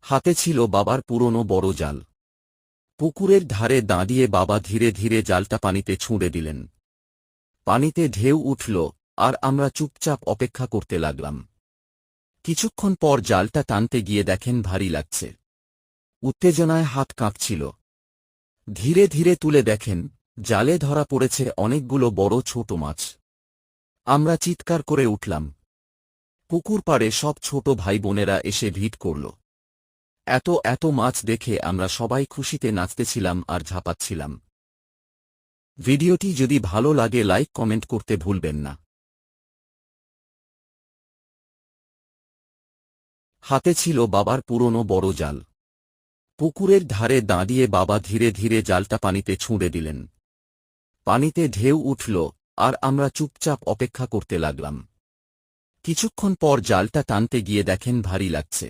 হাতে ছিল বাবার পুরনো বড় জাল। পুকুরের ধারে দাঁড়িয়ে বাবা ধীরে ধীরে জালটা পানিতে ছুঁড়ে দিলেন। পানিতে ঢেউ উঠল, আর আমরা চুপচাপ অপেক্ষা করতে লাগলাম। কিছুক্ষণ পর জালটা টানতে গিয়ে দেখেন ভারী লাগছে। উত্তেজনায় হাত কাঁপছিল। ধীরে ধীরে তুলে দেখেন, জালে ধরা পড়েছে অনেকগুলো বড় ছোট মাছ। আমরা চিৎকার করে উঠলাম। পুকুর পাড়ে সব ছোট ভাই বোনেরা এসে ভিড় করল। এত এত মাছ দেখে আমরা সবাই খুশিতে নাচতেছিলাম আর ঝাঁপাচ্ছিলাম। ভিডিওটি যদি ভালো লাগে লাইক কমেন্ট করতে ভুলবেন না। হাতে ছিল বাবার পুরনো বড় জাল। পুকুরের ধারে দাঁড়িয়ে বাবা ধীরে ধীরে জালটা পানিতে ছুঁড়ে দিলেন। পানিতে ঢেউ উঠল, আর আমরা চুপচাপ অপেক্ষা করতে লাগলাম। কিছুক্ষণ পর জালটা টানতে গিয়ে দেখেন ভারী লাগছে।